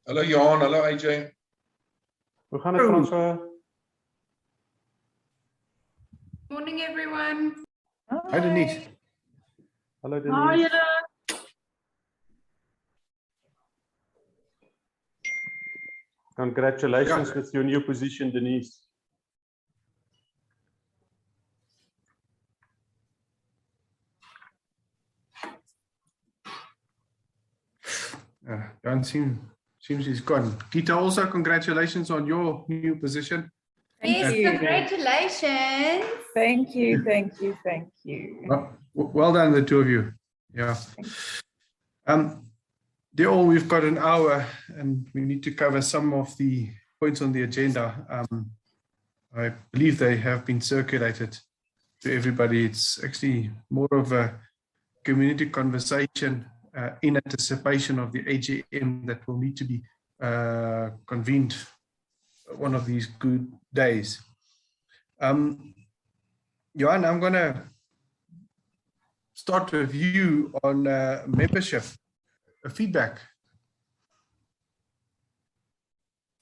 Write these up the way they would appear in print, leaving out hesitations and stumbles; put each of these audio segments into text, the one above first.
Hallo Johan, hallo AJ. Hoe gaan het, François? Morning, everyone. Hi, Denise. Hallo Denise. Congratulations with your new position, Denise. Jan seems he's gone. Gita, also congratulations on your new position. Yes, congratulations. Thank you, thank you, thank you. Well done, the two of you. Yeah. Dear all, we've got an hour and we need to cover some of the points on the agenda. I believe they have been circulated to everybody. It's actually more of a community conversation in anticipation of the AGM that will need to be convened one of these good days. Johan, I'm going to start with you on membership feedback.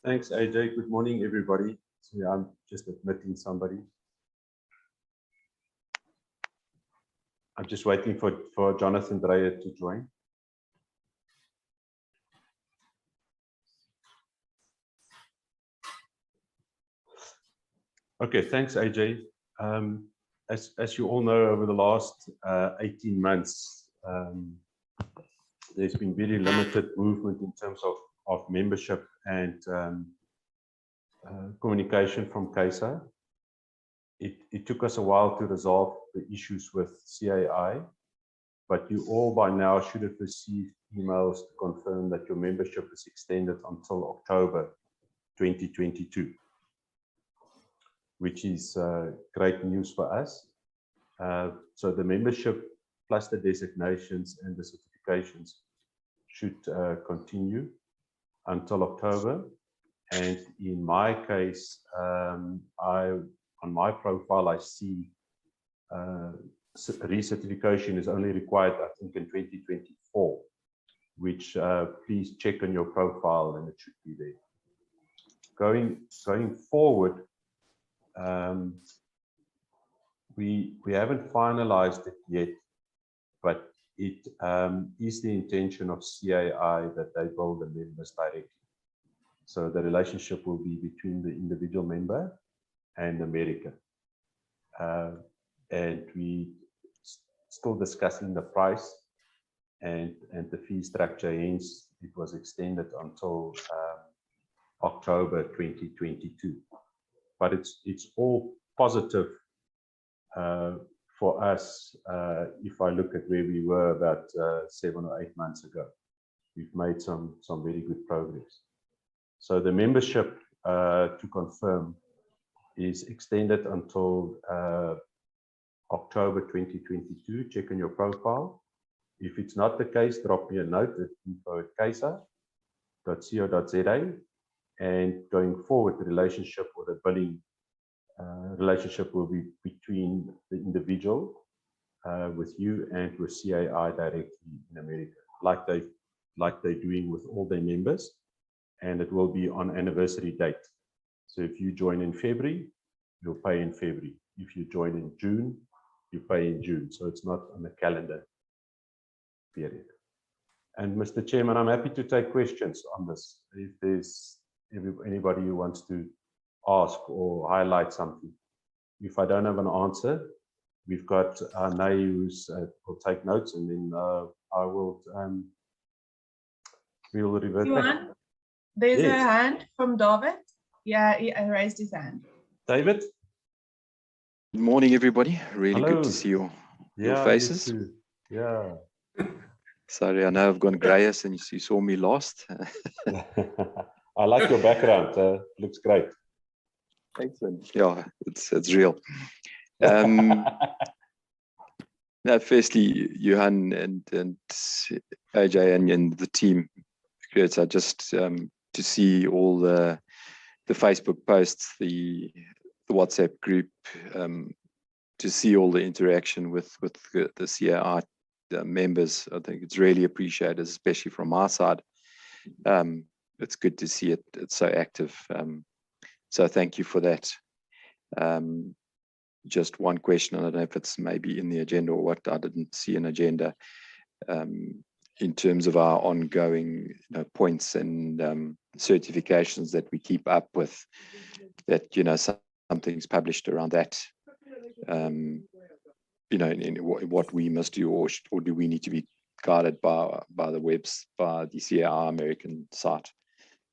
Thanks, AJ. Good morning, everybody. So I'm just admitting somebody. I'm just waiting for Jonathan Dreyer to join. Okay, thanks, AJ. As you all know, over the last 18 months, there's been very limited movement in terms of membership and communication from CAISA. It took us a while to resolve the issues with CAI, but you all by now should have received emails to confirm that your membership is extended until October 2022, which is great news for us. So the membership plus the designations and the certifications should continue until October. And in my case, on my profile, I see recertification is only required, I think, in 2024, which please check on your profile and it should be there. Going forward, we haven't finalized it yet, but it is the intention of CAI that they bill the members directly. So the relationship will be between the individual member and America. And we still discussing the price and the fee structure, hence it was extended until October 2022. But it's all positive for us. If I look at where we were about 7 or 8 months ago, we've made some very good progress. So the membership, to confirm, is extended until October 2022. Check on your profile. If it's not the case, drop me a note at info@caisa.co.za. And going forward, the relationship or the billing relationship will be between the individual with you and with CAI directly in America, like they're doing with all their members, and it will be on anniversary date. So if you join in February, you'll pay in February. If you join in June, you pay in June. So it's not on a calendar period. And Mr. Chairman, I'm happy to take questions on this. If there's anybody who wants to ask or highlight something. If I don't have an answer, we've got Nay who's will take notes, and then I will we will revert back. There's a hand from David. Yeah, he raised his hand. David? Good morning, everybody. Really Hello. good to see your faces. Yeah. Sorry, I know I've gone grayer since you saw me last. I like your background. Looks great. Excellent. Yeah, it's real. Now, firstly, Johan and AJ and the team, great. I just to see all the Facebook posts, the WhatsApp group, to see all the interaction with the CAI members. I think it's really appreciated, especially from our side. It's good to see it. It's so active. So thank you for that. Just one question. I don't know if it's maybe in the agenda or what. I didn't see an agenda in terms of our ongoing points and certifications that we keep up with. That something's published around that. In what we must do, or do we need to be guided by the CAISA American site?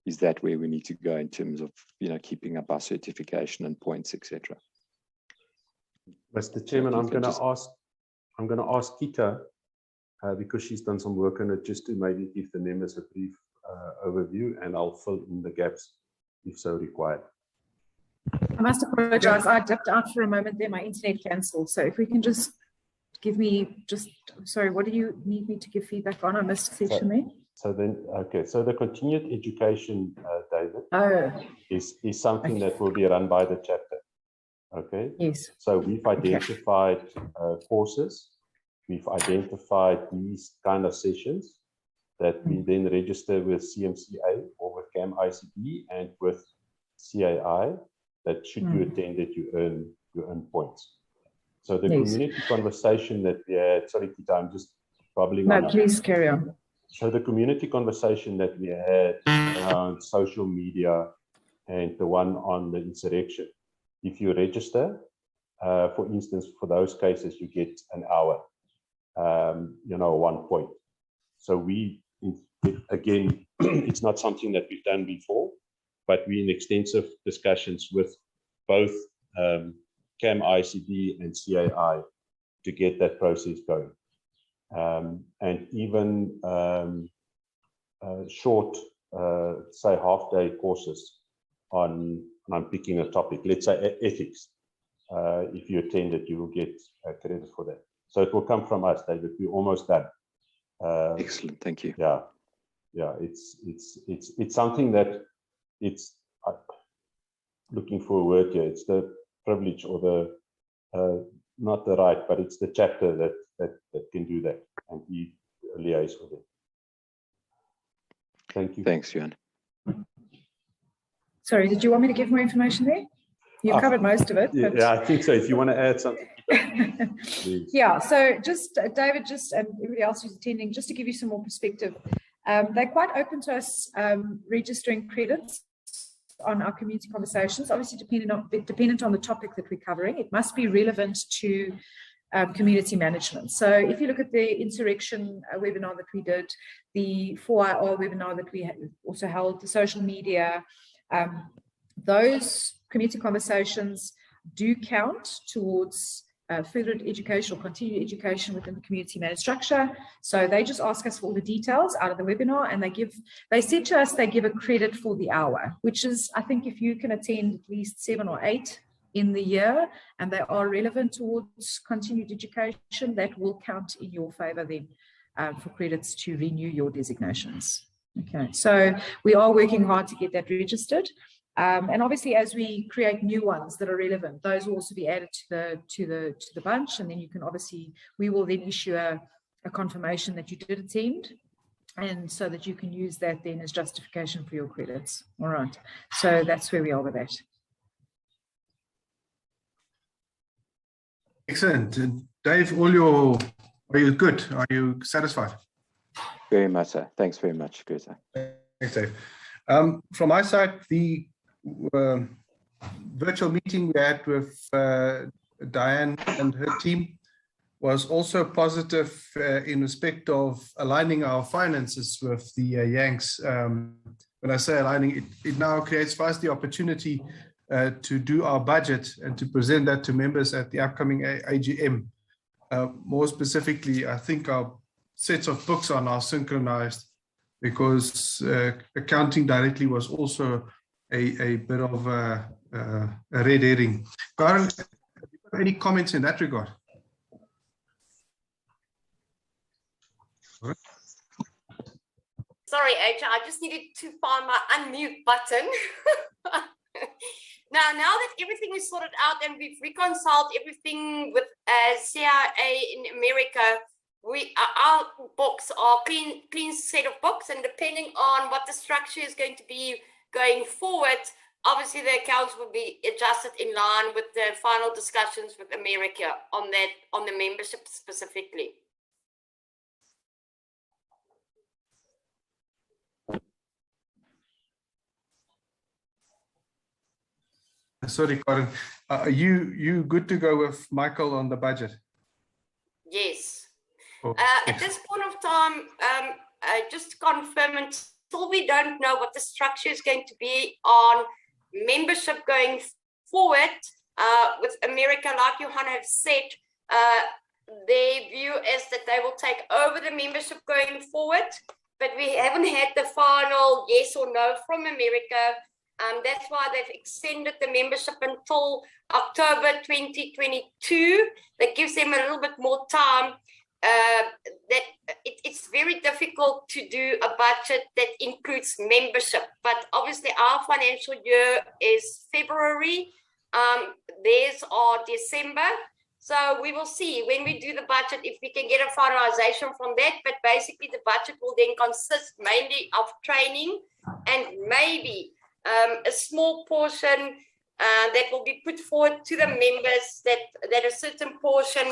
Is that where we need to go in terms of keeping up our certification and points, etc.? Mr. Chairman, I'm going to ask Kita because she's done some work on it, just to maybe give the members a brief overview, and I'll fill in the gaps if so required. I must apologize. I dipped out for a moment there. My internet cancelled. So if we can just give me sorry, what do you need me to give feedback on? I missed a section there. So then, okay. So the continued education, David, is something that will be run by the chapter. Okay. Yes. So we've identified courses. We've identified these kind of sessions that we then register with CMCA or with CAISA and with CAI. That should you attend it, you earn points. So the community conversation that we had, sorry, Kita, I'm just bubbling on. No, please carry on. So the community conversation that we had around social media and the one on the insurrection, if you register, for instance, for those cases, you get an hour, 1 point. So we, again, it's not something that we've done before, but we're in extensive discussions with both CAISA and CAI to get that process going. And even short, say, half-day courses on, I'm picking a topic, let's say ethics. If you attend it, you will get credit for that. So it will come from us, David. We're almost done. Excellent, thank you. Yeah, it's something that it's looking for a word here. It's the privilege or the not the right, but it's the chapter that can do that, and we liaise with it. Thank you. Thanks, Johan. Sorry, did you want me to give more information there? You covered most of it. Yeah, I think so. If you want to add something. Yeah, so just David, and everybody else who's attending, just to give you some more perspective, they're quite open to us registering credits on our community conversations, obviously dependent on the topic that we're covering. It must be relevant to community management. So if you look at the insurrection webinar that we did, the 4IR webinar that we also held, the social media, those community conversations do count towards further education or continued education within the community managed structure. So they just ask us for all the details out of the webinar, and they said to us they give a credit for the hour, which is, I think, if you can attend at least 7 or 8 in the year and they are relevant towards continued education, that will count in your favor then for credits to renew your designations. Okay, so we are working hard to get that registered. And obviously, as we create new ones that are relevant, those will also be added to the bunch, and then you can we will then issue a confirmation that you did attend, and so that you can use that then as justification for your credits. All right, so that's where we are with that. Excellent. Dave, are you good? Are you satisfied? Very much, sir. Thanks very much, Greta. Thanks, Dave. From my side, the virtual meeting we had with Diane and her team was also positive in respect of aligning our finances with the Yanks. When I say aligning, it now creates for us the opportunity to do our budget and to present that to members at the upcoming AGM. More specifically, I think our sets of books are now synchronized, because accounting directly was also a bit of a red herring. Karen, any comments in that regard? Sorry, AJ, I just needed to find my unmute button. Now that everything is sorted out and we've reconciled everything with CIA in America, our books are clean set of books, and depending on what the structure is going to be going forward, obviously the accounts will be adjusted in line with the final discussions with America on the membership specifically. Sorry, Karen. Are you good to go with Michael on the budget? Yes. Oh, At this point of time, just to confirm, until we don't know what the structure is going to be on membership going forward, with America, like Johan have said, their view is that they will take over the membership going forward, but we haven't had the final yes or no from America. That's why they've extended the membership until October 2022. That gives them a little bit more time. It's very difficult to do a budget that includes membership, but obviously our financial year is February. Theirs are December. So we will see when we do the budget if we can get a finalization from that. But basically the budget will then consist mainly of training and maybe a small portion that will be put forward to the members, that a certain portion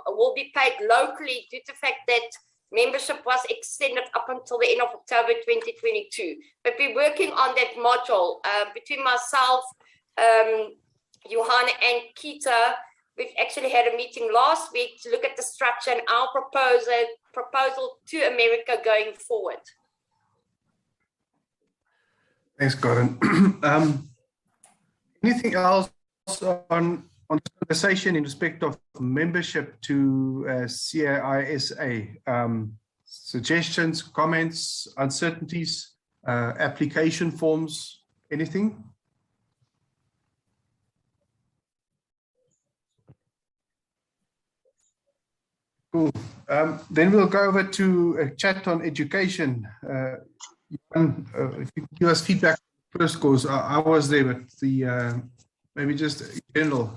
will be paid locally due to the fact that membership was extended up until the end of October 2022. But we're working on that module between myself, Johan and Kita. We've actually had a meeting last week to look at the structure and our proposal to America going forward. Thanks, Karen. Anything else on the conversation in respect of membership to CAISA? Suggestions, comments, uncertainties, application forms, anything? Cool. Then we'll go over to a chat on education. If you could give us feedback first, course, I was there, but the maybe just in general,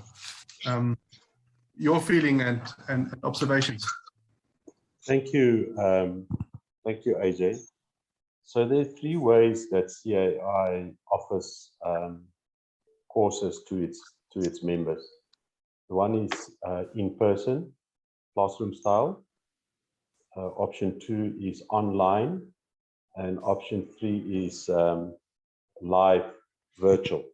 your feeling and observations. Thank you. Thank you, AJ. So there are 3 ways that CAI offers courses to its members. The one is in person, classroom style. Option 2 is online, and option 3 is live virtual.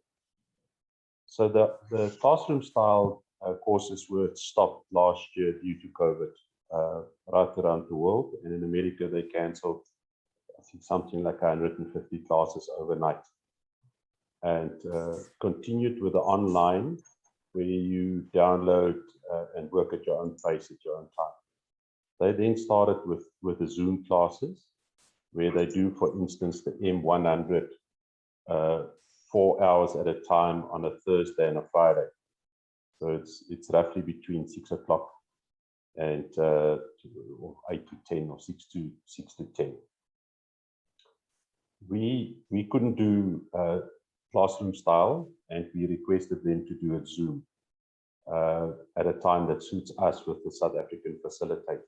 So the classroom style courses were stopped last year due to COVID right around the world, and in America they cancelled, I think, something like 150 classes overnight, and continued with the online, where you download and work at your own pace at your own time. They then started with the Zoom classes, where they do, for instance, the M100 4 hours at a time on a Thursday and a Friday. So it's roughly between 6 o'clock and 8 to 10 or 6 to 10. We couldn't do classroom style, and we requested them to do it Zoom at a time that suits us with the South African facilitator.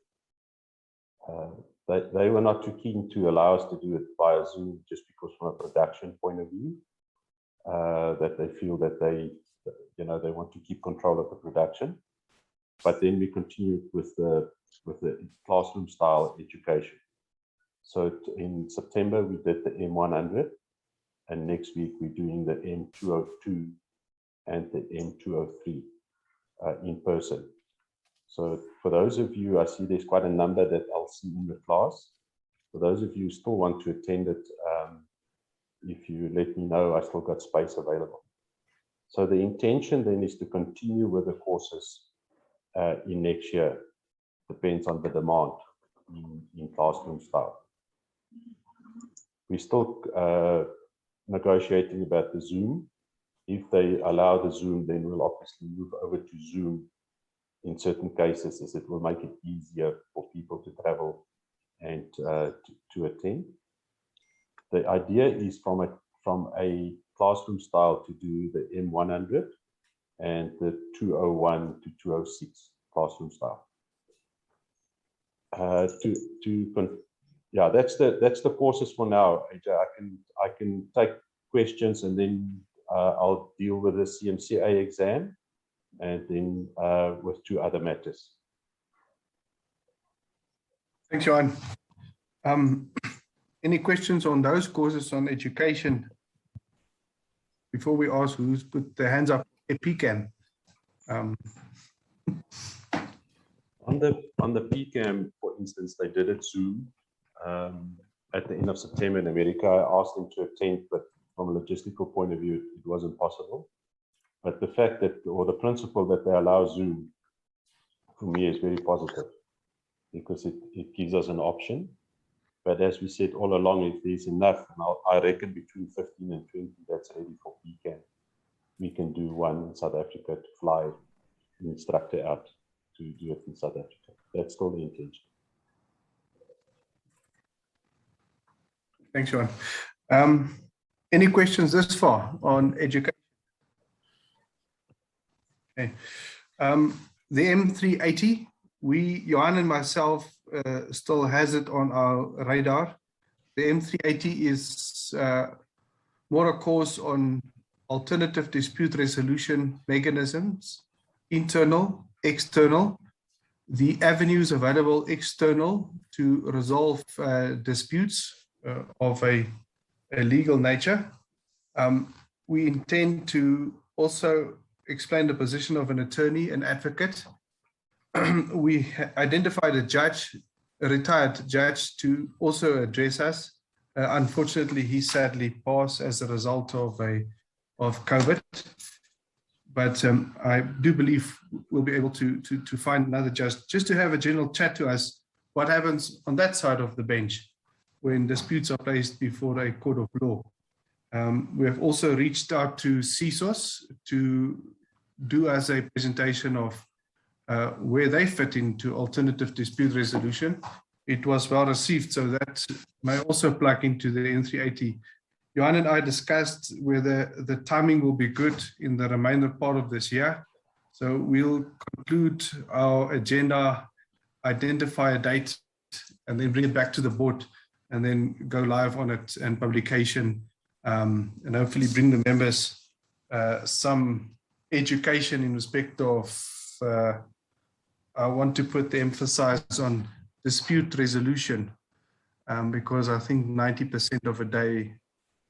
They were not too keen to allow us to do it via Zoom, just because from a production point of view, that they feel that they want to keep control of the production. But then we continued with the classroom style education. So in September we did the M100, and next week we're doing the M202 and the M203 in person. So for those of you, I see there's quite a number that I'll see in the class. For those of you who still want to attend it, if you let me know, I still got space available. So the intention then is to continue with the courses in next year. Depends on the demand in classroom style. We're still negotiating about the Zoom. If they allow the Zoom, then we'll obviously move over to Zoom in certain cases, as it will make it easier for people to travel and to attend. The idea is from a classroom style to do the M100 and the 201 to 206 classroom style. Yeah, that's the courses for now. AJ, I can take questions, and then I'll deal with the CMCA exam, and then with 2 other matters. Thanks, Johan. Any questions on those courses on education? Before we ask who's put their hands up, PCAM. On the PCAM, for instance, they did it Zoom at the end of September in America. I asked them to attend, but from a logistical point of view, it wasn't possible. But the fact that, or the principle that they allow Zoom, for me, is very positive, because it gives us an option. But as we said all along, if there's enough, and I reckon between 15 and 20, that's ready for PCAM. We can do one in South Africa to fly an instructor out to do it in South Africa. That's still the intention. Thanks, Johan. Any questions this far on education? Okay. The M380, Johan and myself, still has it on our radar. The M380 is more a course on alternative dispute resolution mechanisms, internal, external, the avenues available external to resolve disputes of a legal nature. We intend to also explain the position of an attorney, an advocate. We identified a judge, a retired judge, to also address us. Unfortunately, he sadly passed as a result of COVID. But I do believe we'll be able to find another judge just to have a general chat to us what happens on that side of the bench when disputes are placed before a court of law. We have also reached out to CISOs to do us a presentation of where they fit into alternative dispute resolution. It was well received, so that may also plug into the N380. Johan and I discussed whether the timing will be good in the remainder part of this year. So we'll conclude our agenda, identify a date, and then bring it back to the board, and then go live on it and publication, and hopefully bring the members some education in respect of, I want to put the emphasis on dispute resolution, because I think 90% of a day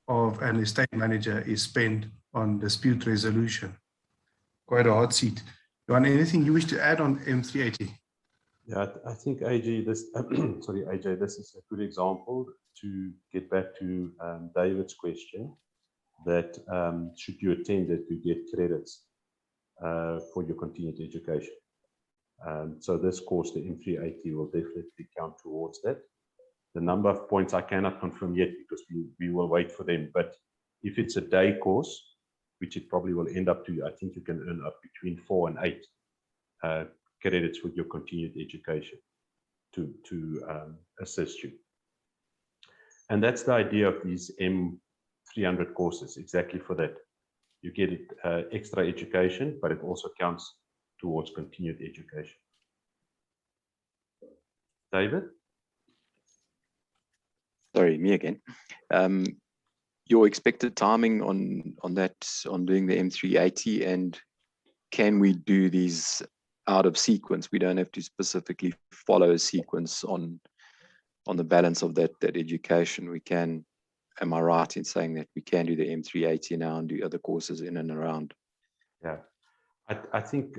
of an estate manager is spent on dispute resolution. Quite a hot seat. Johan, anything you wish to add on M380? Yeah, I think AJ, AJ, this is a good example to get back to David's question, that should you attend it, you get credits for your continued education. So this course, the M380, will definitely count towards that. The number of points I cannot confirm yet, because we will wait for them. But if it's a day course, which it probably will end up to, I think you can earn up between 4 and 8 credits for your continued education to assist you. And that's the idea of these M300 courses, exactly for that. You get extra education, but it also counts towards continued education. David? Sorry, me again. Your expected timing on that, on doing the M380, and can we do these out of sequence? We don't have to specifically follow a sequence on the balance of that education. We can, am I right in saying that we can do the M380 now and do other courses in and around? Yeah, I think,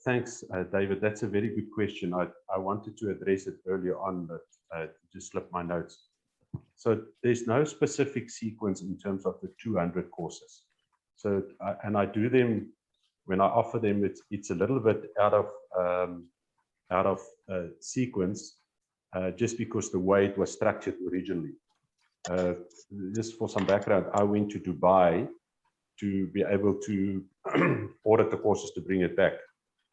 thanks, David. That's a very good question. I wanted to address it earlier on, but just slipped my notes. So there's no specific sequence in terms of the 200 courses. So, and I do them, when I offer them, it's a little bit out of sequence, just because the way it was structured originally. Just for some background, I went to Dubai to be able to audit the courses to bring it back.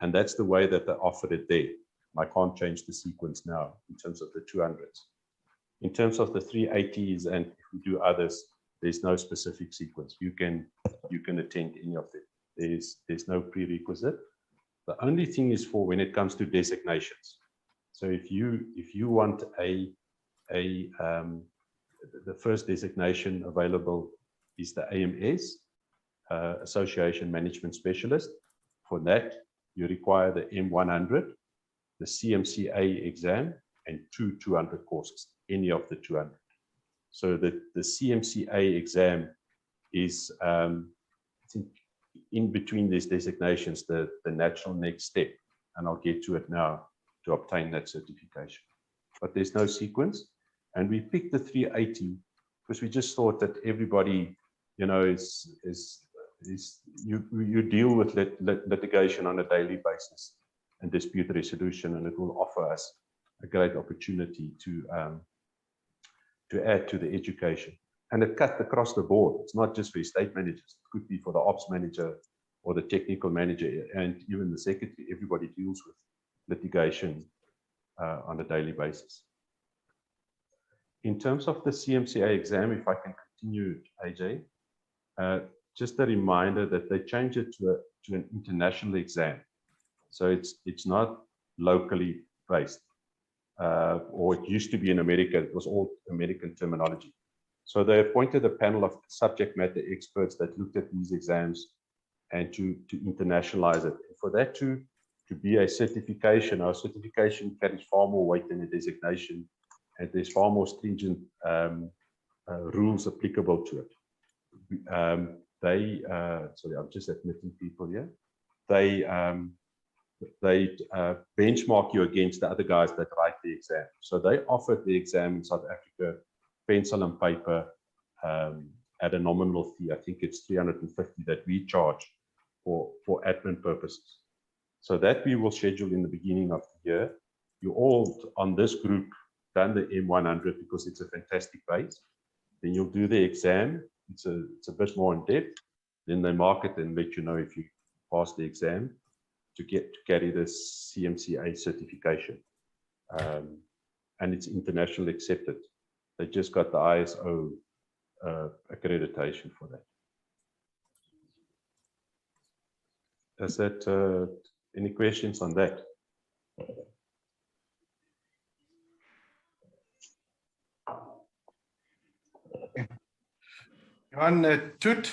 And that's the way that they offered it there. I can't change the sequence now in terms of the 200s. In terms of the 380s, and if we do others, there's no specific sequence. You can attend any of them. There's no prerequisite. The only thing is for when it comes to designations. So if you want the first designation available is the AMS, Association Management Specialist. For that, you require the M100, the CMCA exam, and 200 courses, any of the 200. So the CMCA exam is, I think, in between these designations, the natural next step, and I'll get to it now, to obtain that certification. But there's no sequence, and we picked the 380 because we just thought that everybody, you know, you deal with litigation on a daily basis and dispute resolution, and it will offer us a great opportunity to add to the education. And it cut across the board. It's not just for estate managers. It could be for the ops manager or the technical manager, and even the secretary. Everybody deals with litigation on a daily basis. In terms of the CMCA exam, if I can continue, AJ, just a reminder that they changed it to an international exam. So it's not locally based, or it used to be in America. It was all American terminology. So they appointed a panel of subject matter experts that looked at these exams and to internationalize it. And for that to be a certification, our certification carries far more weight than a designation, and there's far more stringent rules applicable to it. Sorry, I'm just admitting people here. They benchmark you against the other guys that write the exam. So they offered the exam in South Africa, pencil and paper, at a nominal fee. I think it's 350 that we charge for admin purposes. So that we will schedule in the beginning of the year. You all on this group done the M100 because it's a fantastic base. Then you'll do the exam. It's a bit more in depth. Then they mark it and let you know if you pass the exam to carry this CMCA certification. And it's internationally accepted. They just got the ISO accreditation for that. Is that any questions on that? Johan Toet.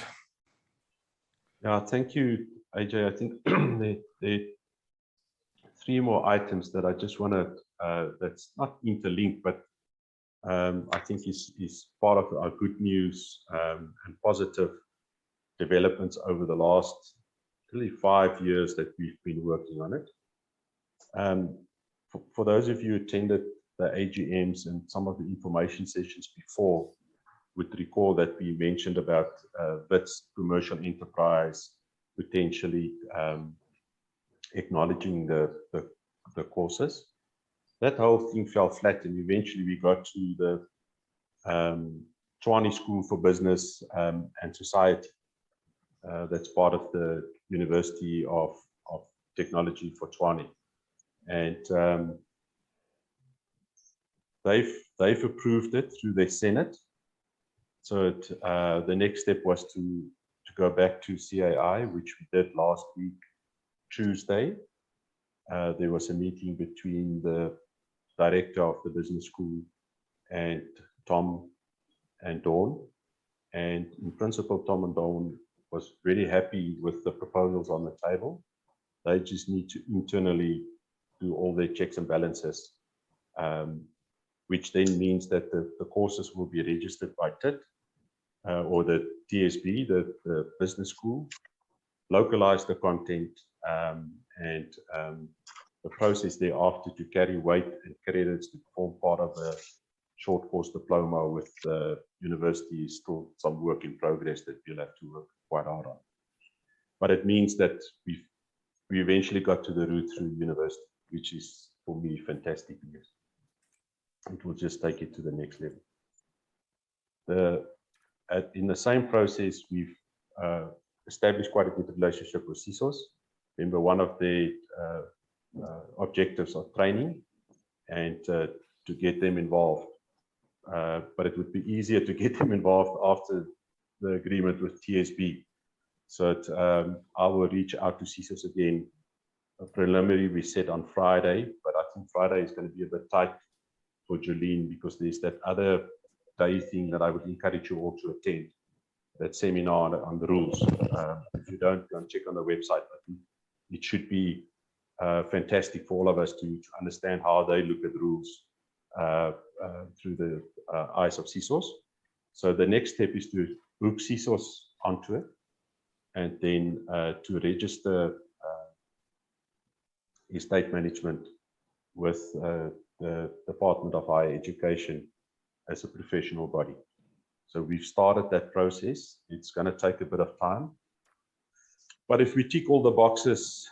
Yeah, thank you, AJ. I think there are 3 more items that I just want to, that's not interlinked, but I think is part of our good news and positive developments over the last really 5 years that we've been working on it. For those of you who attended the AGMs and some of the information sessions before, would recall that we mentioned about WITS commercial enterprise potentially acknowledging the courses. That whole thing fell flat, and eventually we got to the Tshwane School for Business and Society. That's part of the University of Technology for Tshwane, and they've approved it through their Senate. So the next step was to go back to CAI, which we did last week, Tuesday. There was a meeting between the director of the business school and Tom and Dawn. And in principle, Tom and Dawn was very happy with the proposals on the table. They just need to internally do all their checks and balances, which then means that the courses will be registered by TIT or the TSB, the business school, localize the content, and the process thereafter to carry weight and credits to form part of a short course diploma with the university is still some work in progress that we'll have to work quite hard on. But it means that we eventually got to the route through university, which is for me fantastic news. It will just take it to the next level. In the same process, we've established quite a good relationship with CISOs. Remember, one of the objectives of training and to get them involved. But it would be easier to get them involved after the agreement with TSB. So I will reach out to CISOs again. A preliminary we set on Friday, but I think Friday is going to be a bit tight for Jolene because there's that other day thing that I would encourage you all to attend, that seminar on the rules. If you don't, go and check on the website. But it should be fantastic for all of us to understand how they look at rules through the eyes of CSOs. So the next step is to hook CSOs onto it, and then to register estate management with the Department of Higher Education as a professional body. So we've started that process. It's going to take a bit of time. But if we tick all the boxes,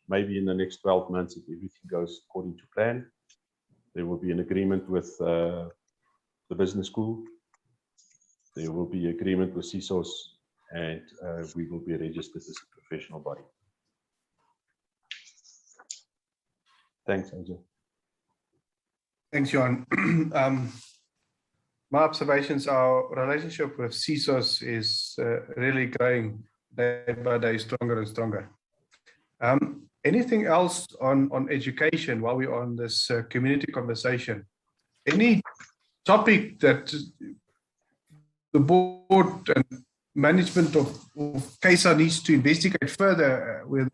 maybe in the next 12 months, if everything goes according to plan, there will be an agreement with the business school. There will be agreement with CSOs, and we will be registered as a professional body. Thanks, AJ. Thanks, Johan. My observations, our relationship with CSOs is really growing day by day, stronger and stronger. Anything else on education while we're on this community conversation? Any topic that the board and management of CAISA needs to investigate further with,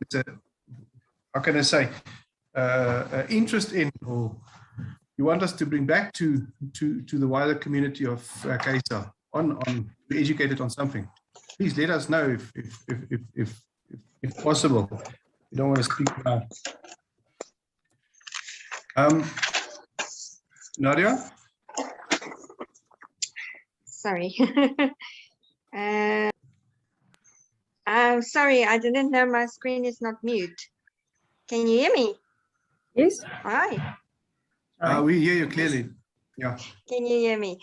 how can I say, interest in, or you want us to bring back to the wider community of CAISA on be educated on something? Please let us know if possible. You don't want to speak now. Nadia? Sorry. Sorry, I didn't know my screen is not mute. Can you hear me? Yes. Hi. We hear you clearly. Yeah. Can you hear me?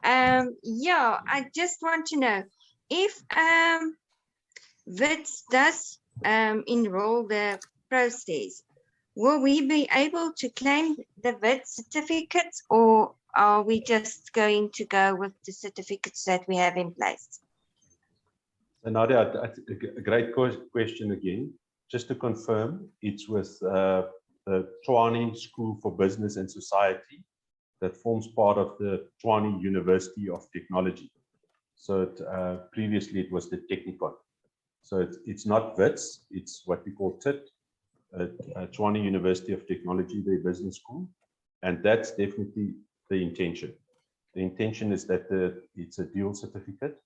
Yeah, I just want to know if WITS does enroll the process, will we be able to claim the WITS certificates, or are we just going to go with the certificates that we have in place? So Nadia, a great question again. Just to confirm, it's with the Tshwane School for Business and Society that forms part of the Tshwane University of Technology. So previously it was the Technikon. So it's not WITS, it's what we call TIT, Tshwane University of Technology, their business school. And that's definitely the intention. The intention is that it's a dual certificate,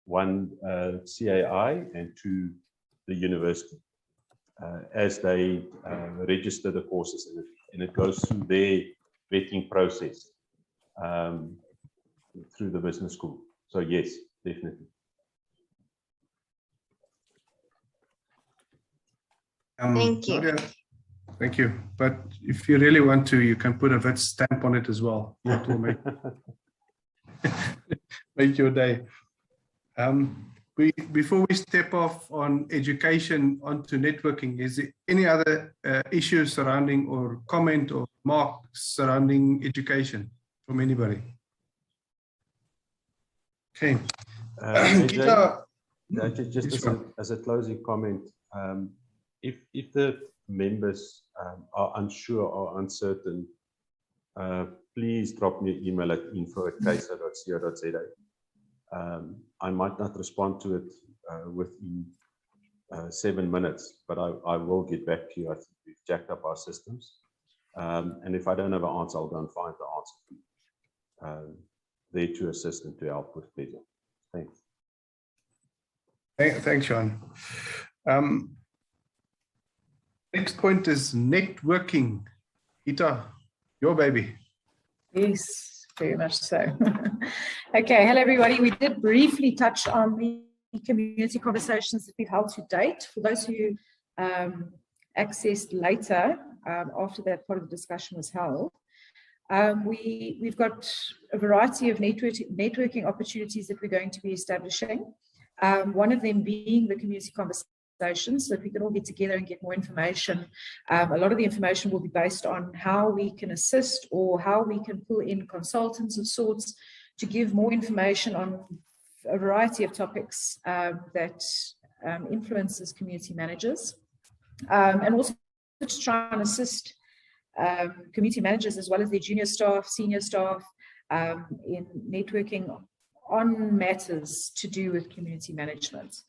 one CAI and two the university, as they register the courses, and it goes through their vetting process through the business school. So yes, definitely. Thank you. Nadia, thank you. But if you really want to, you can put a WITS stamp on it as well. That will make your day. Before we step off on education onto networking, is there any other issues surrounding or comment or marks surrounding education from anybody? Okay. Just as a closing comment, if the members are unsure or uncertain, please drop me an email at info@caisa.co.za. I might not respond to it within 7 minutes, but I will get back to you. I think we've jacked up our systems. And if I don't have an answer, I'll go and find the answer for you. There to assist and to help with pleasure. Thanks. Thanks, Sean. Next point is networking. Ita, your baby. Yes, very much so. Okay, hello everybody. We did briefly touch on the community conversations that we've held to date. For those who accessed later, after that part of the discussion was held, we've got a variety of networking opportunities that we're going to be establishing. One of them being the community conversations, so that we can all get together and get more information. A lot of the information will be based on how we can assist or how we can pull in consultants of sorts to give more information on a variety of topics that influences community managers, and also to try and assist community managers as well as their junior staff, senior staff in networking on matters to do with community management.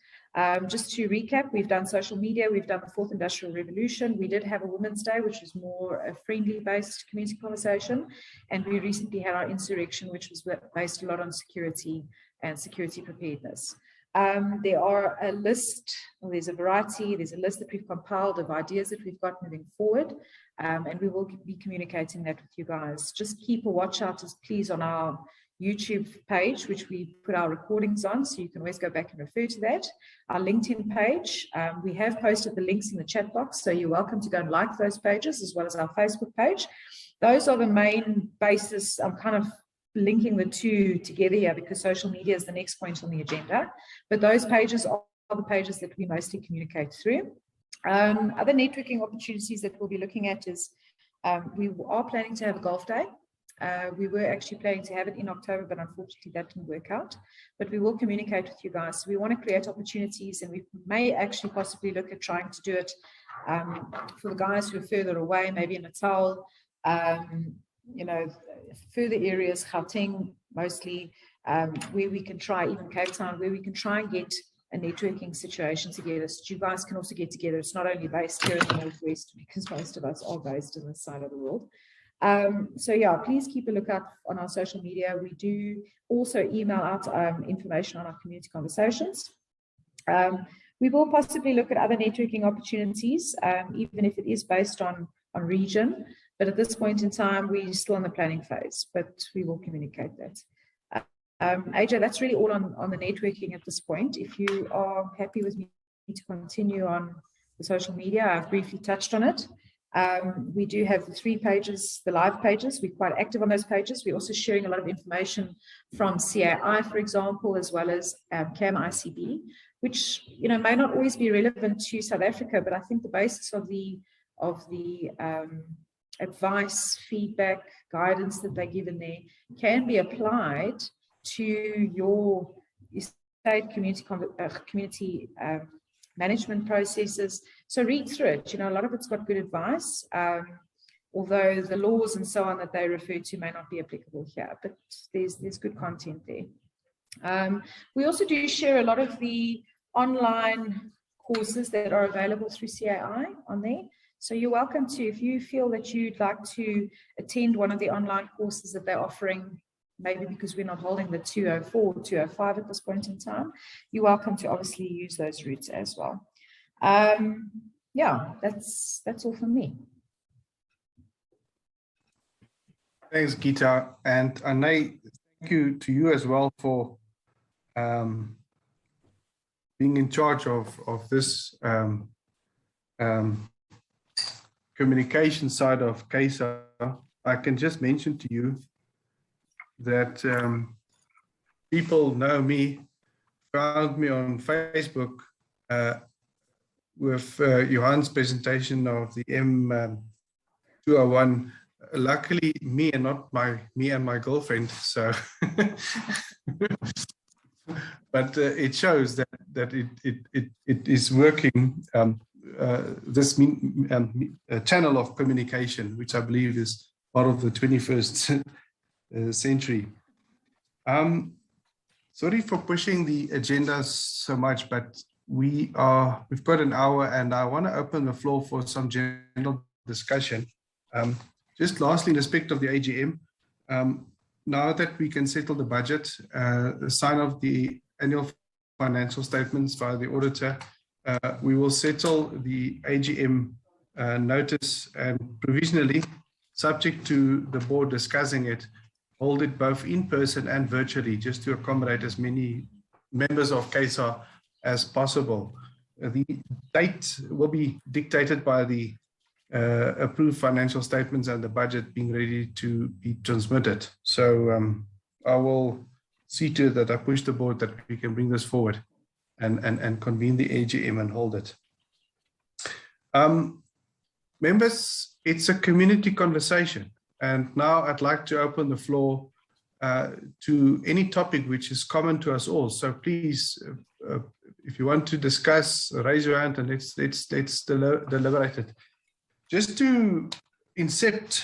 Just to recap, we've done social media, we've done the Fourth Industrial Revolution, we did have a Women's Day, which was more a friendly-based community conversation, and we recently had our insurrection, which was based a lot on security and security preparedness. There are a list, well, there's a variety, there's a list that we've compiled of ideas that we've got moving forward, and we will be communicating that with you guys. Just keep a watch out, please, on our YouTube page, which we put our recordings on, so you can always go back and refer to that. Our LinkedIn page, we have posted the links in the chat box, so you're welcome to go and like those pages, as well as our Facebook page. Those are the main basis. I'm kind of linking the two together here because social media is the next point on the agenda, but those pages are the pages that we mostly communicate through. Other networking opportunities that we'll be looking at is we are planning to have a golf day. We were actually planning to have it in October, but unfortunately that didn't work out. But we will communicate with you guys. So we want to create opportunities, and we may actually possibly look at trying to do it for the guys who are further away, maybe in Natal, you know, further areas, Gauteng mostly, where we can try, even Cape Town, where we can try and get a networking situation together, so you guys can also get together. It's not only based here in the Northwest, because most of us are based in this side of the world. So yeah, please keep a lookout on our social media. We do also email out information on our community conversations. We will possibly look at other networking opportunities, even if it is based on region. But at this point in time, we're still in the planning phase, but we will communicate that. AJ, that's really all on the networking at this point. If you are happy with me to continue on the social media, I've briefly touched on it. We do have the 3 pages, the live pages. We're quite active on those pages. We're also sharing a lot of information from CAI, for example, as well as CAMICB, which, you know, may not always be relevant to South Africa, but I think the basis of the advice, feedback, guidance that they give in there can be applied to your state community management processes. So read through it. You know, a lot of it's got good advice, although the laws and so on that they refer to may not be applicable here, but there's good content there. We also do share a lot of the online courses that are available through CAI on there. So you're welcome to, if you feel that you'd like to attend one of the online courses that they're offering, maybe because we're not holding the 204 or 205 at this point in time, you're welcome to obviously use those routes as well. Yeah, that's all from me. Thanks, Gita. And Anay, thank you to you as well for being in charge of this communication side of CAISA. I can just mention to you that people know me, found me on Facebook with Johan's presentation of the M201. Luckily, me and my girlfriend. So, but it shows that it is working. This channel of communication, which I believe is part of the 21st century. Sorry for pushing the agenda so much, but we've got an hour, and I want to open the floor for some general discussion. Just lastly, in respect of the AGM, now that we can settle the budget, the sign of the annual financial statements via the auditor, we will settle the AGM notice and provisionally, subject to the board discussing it, hold it both in person and virtually, just to accommodate as many members of CAISA as possible. The date will be dictated by the approved financial statements and the budget being ready to be transmitted. So I will see to it that I push the board that we can bring this forward and convene the AGM and hold it. Members, it's a community conversation. And now I'd like to open the floor to any topic which is common to us all. So please, if you want to discuss, raise your hand and let's deliberate it. just to incept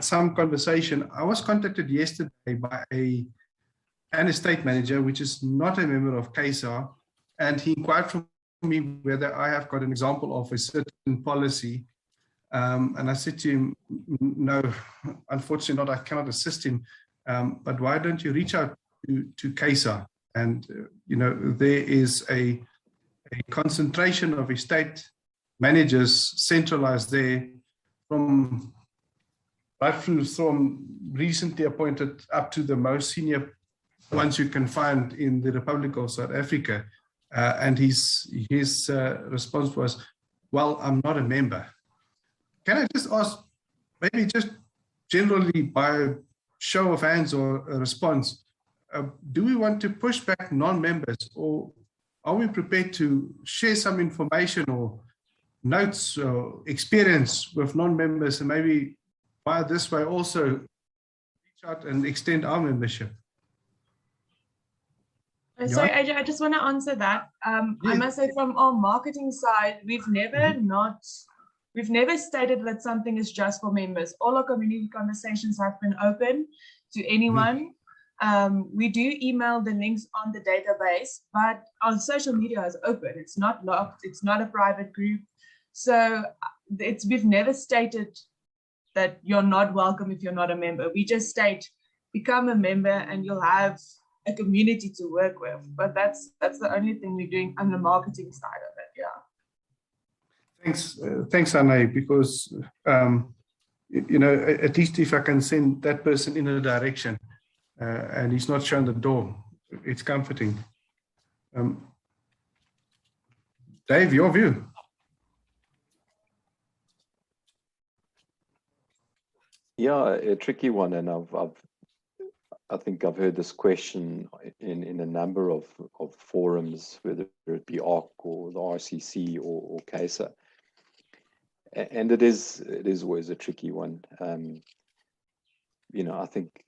some conversation, I was contacted yesterday by an estate manager, which is not a member of CAISA, and he inquired from me whether I have got an example of a certain policy. And I said to him, no, unfortunately not, I cannot assist him. But why don't you reach out to CAISA? And, there is a concentration of estate managers centralized there from recently appointed up to the most senior ones you can find in the Republic of South Africa. And his response was, well, I'm not a member. Can I just ask, maybe just generally by show of hands or a response, do we want to push back non-members, or are we prepared to share some information or notes or experience with non-members, and maybe by this way also reach out and extend our membership? Sorry, AJ, I just want to answer that. I must say, from our marketing side, we've never stated that something is just for members. All our community conversations have been open to anyone. We do email the links on the database, but our social media is open. It's not locked. It's not a private group. So we've never stated that you're not welcome if you're not a member. We just state, become a member and you'll have a community to work with. But that's the only thing we're doing on the marketing side of it. Yeah. Thanks, Anne, because at least if I can send that person in a direction and he's not shown the door, it's comforting. Dave, your view? Yeah, a tricky one, and I think I've heard this question in a number of forums, whether it be ARC or the RCC or CAISA, and it is always a tricky one. I think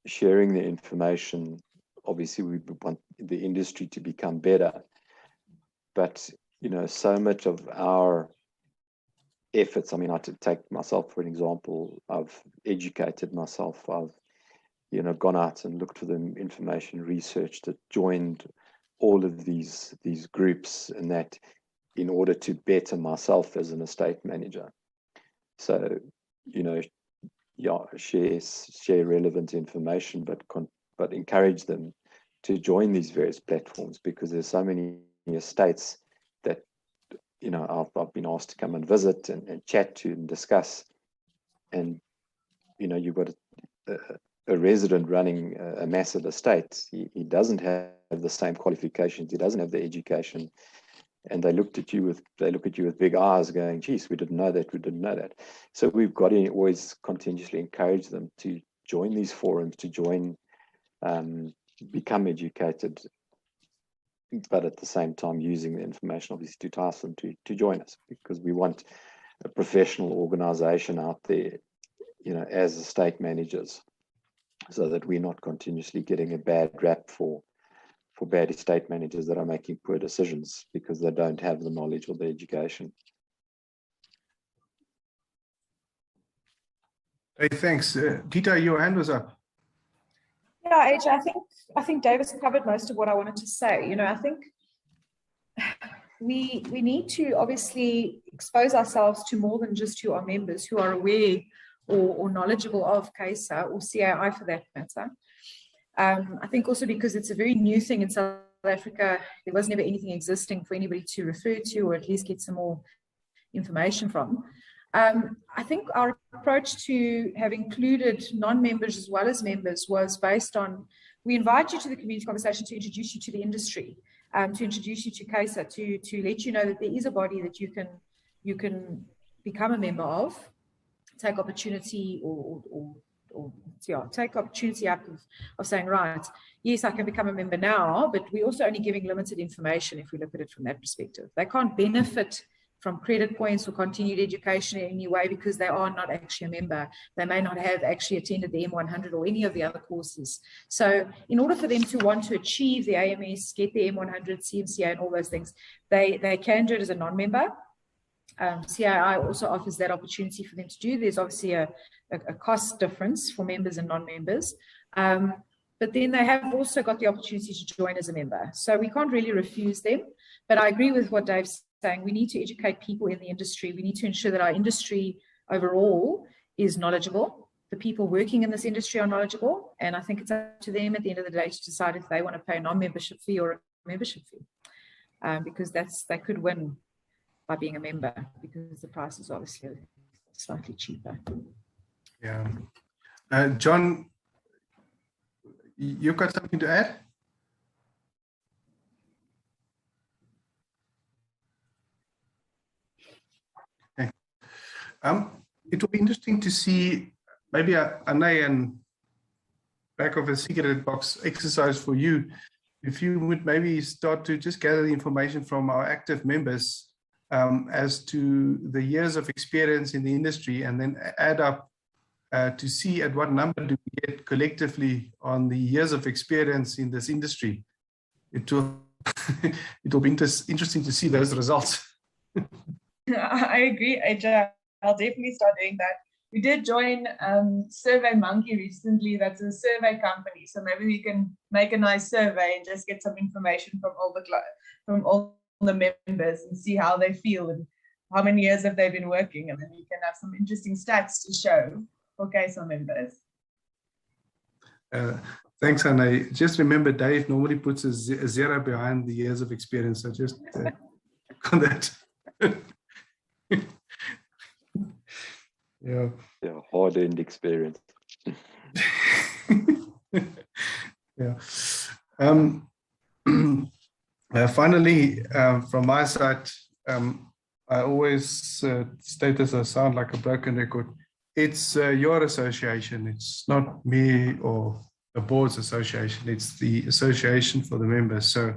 sharing the information, obviously we want the industry to become better, but so much of our efforts, I mean, I to take myself for an example, I've educated myself, I've gone out and looked for the information, researched it, joined all of these groups, and that in order to better myself as an estate manager. So, share relevant information, but encourage them to join these various platforms, because there's so many estates that I've been asked to come and visit and chat to and discuss, and you've got a resident running a massive estate. He doesn't have the same qualifications, he doesn't have the education, and they look at you with big eyes, going, "Geez, we didn't know that." So we've got to always continuously encourage them to join these forums, to join, become educated, but at the same time using the information, obviously, to task them to join us, because we want a professional organization out there, as estate managers, so that we're not continuously getting a bad rap for bad estate managers that are making poor decisions because they don't have the knowledge or the education. Hey, thanks. Dita, your hand was up. Yeah, AJ, I think Davis covered most of what I wanted to say. I think we need to obviously expose ourselves to more than just to our members who are aware or knowledgeable of CAISA or CAI for that matter. I think also because it's a very new thing in South Africa, there was never anything existing for anybody to refer to or at least get some more information from. I think our approach to have included non-members as well as members was based on, we invite you to the community conversation to introduce you to the industry, to introduce you to CAISA, to let you know that there is a body that you can become a member of, take opportunity take opportunity up of saying, right, yes, I can become a member now, but we're also only giving limited information if we look at it from that perspective. They can't benefit from credit points or continued education in any way because they are not actually a member. They may not have actually attended the M100 or any of the other courses. So in order for them to want to achieve the AMS, get the M100, CMCA and all those things, they can do it as a non-member. CAI also offers that opportunity for them to do. There's obviously a cost difference for members and non-members. But then they have also got the opportunity to join as a member. So we can't really refuse them. But I agree with what Dave's saying. We need to educate people in the industry. We need to ensure that our industry overall is knowledgeable. The people working in this industry are knowledgeable. And I think it's up to them at the end of the day to decide if they want to pay a non-membership fee or a membership fee. Because they could win by being a member, because the price is obviously slightly cheaper. Yeah. John, you've got something to add? Okay. It will be interesting to see maybe and back of a secret box exercise for you. If you would maybe start to just gather the information from our active members as to the years of experience in the industry, and then add up to see at what number do we get collectively on the years of experience in this industry. It will be interesting to see those results. I agree, AJ. I'll definitely start doing that. We did join SurveyMonkey recently. That's a survey company. So maybe we can make a nice survey and just get some information from all the members and see how they feel and how many years have they been working. And then we can have some interesting stats to show for CAISA members. Thanks, Anna. Just remember, Dave normally puts a zero behind the years of experience. So just on that. Yeah. Hard-earned experience. Yeah. Finally, from my side, I always state this, I sound like a broken record. It's your association. It's not me or the board's association. It's the association for the members. So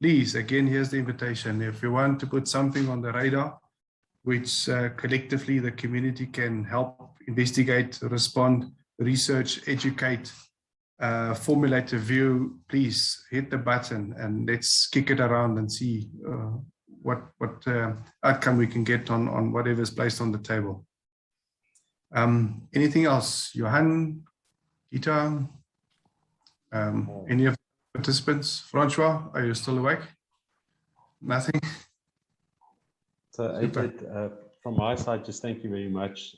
please, again, here's the invitation. If you want to put something on the radar, which collectively the community can help investigate, respond, research, educate, formulate a view, please hit the button and let's kick it around and see what outcome we can get on whatever is placed on the table. Anything else? Johan, Gita, any of the participants? Francois, are you still awake? Nothing? So, AJ, from my side, just thank you very much.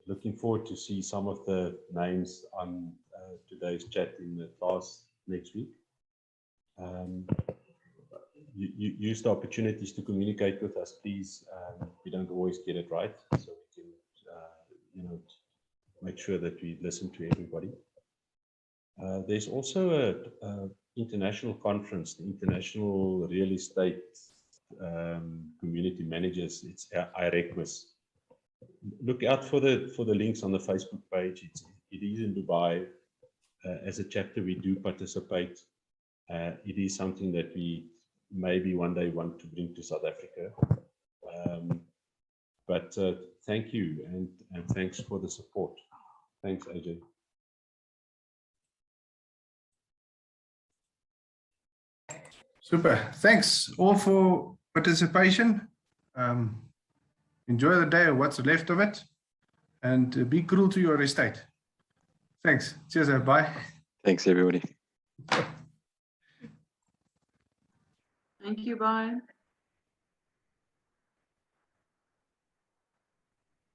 Looking forward to see some of the names on today's chat in the class next week. You use the opportunities to communicate with us, please. We don't always get it right, so we can, make sure that we listen to everybody. There's also a international conference, the International Real Estate Community Managers. It's IRECWIS. Look out for the links on the Facebook page. It is in Dubai. As a chapter, we do participate. It is something that we maybe one day want to bring to South Africa. But thank you and thanks for the support. Thanks, AJ. Super. Thanks all for participation. Enjoy the day or what's left of it, and be cruel to your estate. Thanks. Cheers. Bye. Thanks, everybody. Thank you. Bye.